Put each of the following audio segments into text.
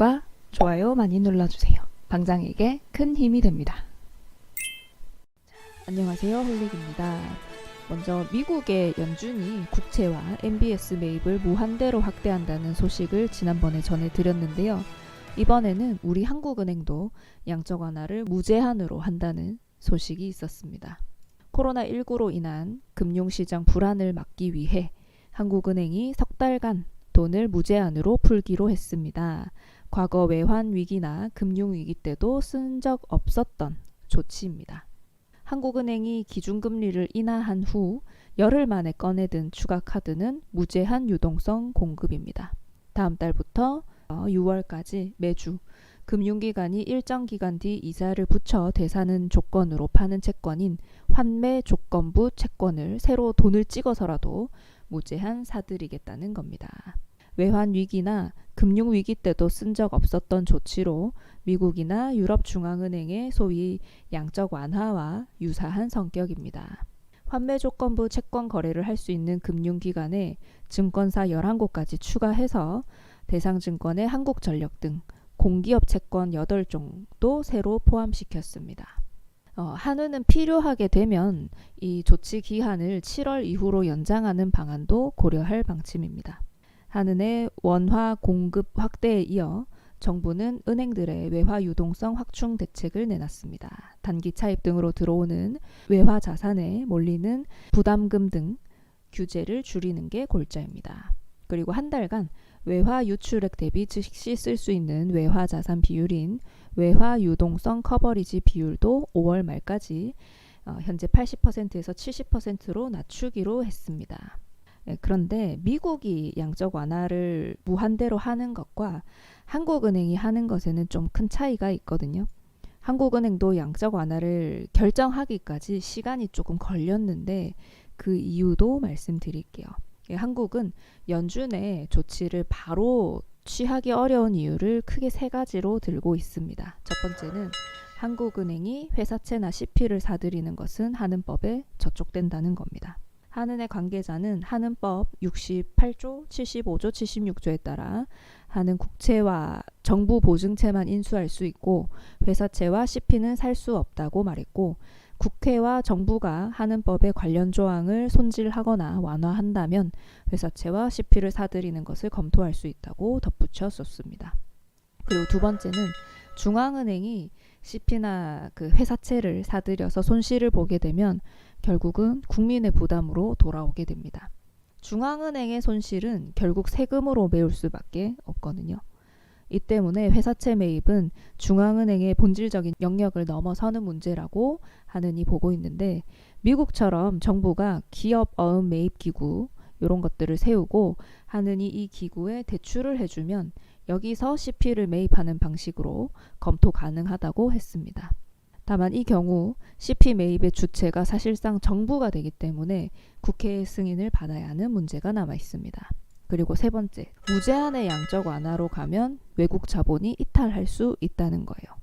구독과 좋아요 많이 눌러주세요. 방장에게 큰 힘이 됩니다. 안녕하세요, 홀릭입니다. 먼저 미국의 연준이 국채와 MBS 매입을 무한대로 확대한다는 소식을 지난번에 전해드렸는데요. 이번에는 우리 한국은행도 양적 완화를 무제한으로 한다는 소식이 있었습니다. 코로나19로 인한 금융시장 불안을 막기 위해 한국은행이 석 달간 돈을 무제한으로 풀기로 했습니다. 과거 외환 위기나 금융 위기 때도 쓴 적 없었던 조치입니다. 한국은행이 기준금리를 인하한 후 열흘 만에 꺼내든 추가 카드는 무제한 유동성 공급입니다. 다음 달부터 6월까지 매주 금융기관이 일정 기간 뒤 이자를 붙여 되사는 조건으로 파는 채권인 환매 조건부 채권을 새로 돈을 찍어서라도 무제한 사들이겠다는 겁니다. 외환 위기나 금융 위기 때도 쓴 적 없었던 조치로 미국이나 유럽 중앙은행의 소위 양적 완화와 유사한 성격입니다. 환매 조건부 채권 거래를 할 수 있는 금융기관에 증권사 11곳까지 추가해서 대상증권의 한국전력 등 공기업 채권 8종도 새로 포함시켰습니다. 한은은 필요하게 되면 이 조치 기한을 7월 이후로 연장하는 방안도 고려할 방침입니다. 한은의 원화 공급 확대에 이어 정부는 은행들의 외화 유동성 확충 대책을 내놨습니다. 단기 차입 등으로 들어오는 외화 자산에 몰리는 부담금 등 규제를 줄이는 게 골자입니다. 그리고 한 달간 외화 유출액 대비 즉시 쓸 수 있는 외화 자산 비율인 외화 유동성 커버리지 비율도 5월 말까지 현재 80%에서 70%로 낮추기로 했습니다. 그런데 미국이 양적 완화를 무한대로 하는 것과 한국은행이 하는 것에는 좀 큰 차이가 있거든요. 한국은행도 양적 완화를 결정하기까지 시간이 조금 걸렸는데 그 이유도 말씀드릴게요. 한국은 연준의 조치를 바로 취하기 어려운 이유를 크게 3가지로 들고 있습니다. 첫 번째는 한국은행이 회사채나 CP를 사들이는 것은 한은법에 저촉된다는 겁니다. 한은의 관계자는 한은법 68조, 75조, 76조에 따라 한은 국채와 정부 보증채만 인수할 수 있고 회사채와 CP는 살 수 없다고 말했고, 국회와 정부가 한은법의 관련 조항을 손질하거나 완화한다면 회사채와 CP를 사들이는 것을 검토할 수 있다고 덧붙여 썼습니다. 그리고 두 번째는 중앙은행이 CP나 그 회사채를 사들여서 손실을 보게 되면 결국은 국민의 부담으로 돌아오게 됩니다. 중앙은행의 손실은 결국 세금으로 메울 수밖에 없거든요. 이 때문에 회사채 매입은 중앙은행의 본질적인 영역을 넘어서는 문제라고 한은이 보고 있는데, 미국처럼 정부가 기업 어음 매입 기구 이런 것들을 세우고 한은이 이 기구에 대출을 해주면 여기서 CP를 매입하는 방식으로 검토 가능하다고 했습니다. 다만 이 경우 CP 매입의 주체가 사실상 정부가 되기 때문에 국회의 승인을 받아야 하는 문제가 남아 있습니다. 그리고 세 번째, 무제한의 양적 완화로 가면 외국 자본이 이탈할 수 있다는 거예요.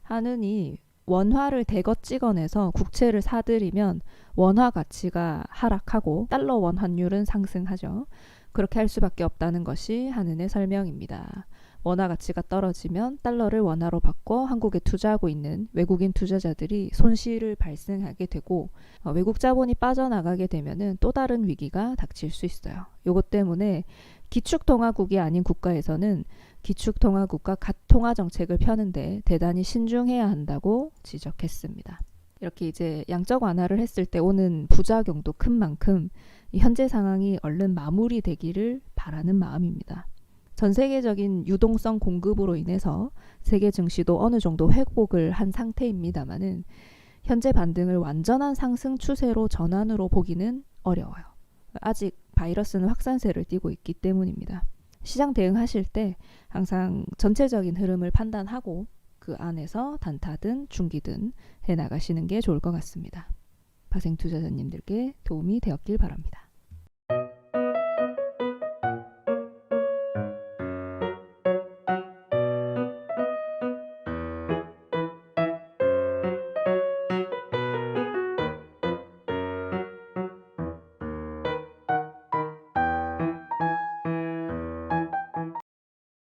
한은이 원화를 대거 찍어내서 국채를 사들이면 원화 가치가 하락하고 달러 원 환율은 상승하죠. 그렇게 할 수밖에 없다는 것이 한은의 설명입니다. 원화 가치가 떨어지면 달러를 원화로 바꿔 한국에 투자하고 있는 외국인 투자자들이 손실을 발생하게 되고 외국 자본이 빠져나가게 되면 또 다른 위기가 닥칠 수 있어요. 이것 때문에 기축통화국이 아닌 국가에서는 기축통화국과 가통화 정책을 펴는데 대단히 신중해야 한다고 지적했습니다. 이렇게 이제 양적 완화를 했을 때 오는 부작용도 큰 만큼 현재 상황이 얼른 마무리되기를 바라는 마음입니다. 전 세계적인 유동성 공급으로 인해서 세계 증시도 어느 정도 회복을 한 상태입니다만은 현재 반등을 완전한 상승 추세로 전환으로 보기는 어려워요. 아직 바이러스는 확산세를 띠고 있기 때문입니다. 시장 대응하실 때 항상 전체적인 흐름을 판단하고 그 안에서 단타든 중기든 해나가시는 게 좋을 것 같습니다. 파생 투자자님들께 도움이 되었길 바랍니다.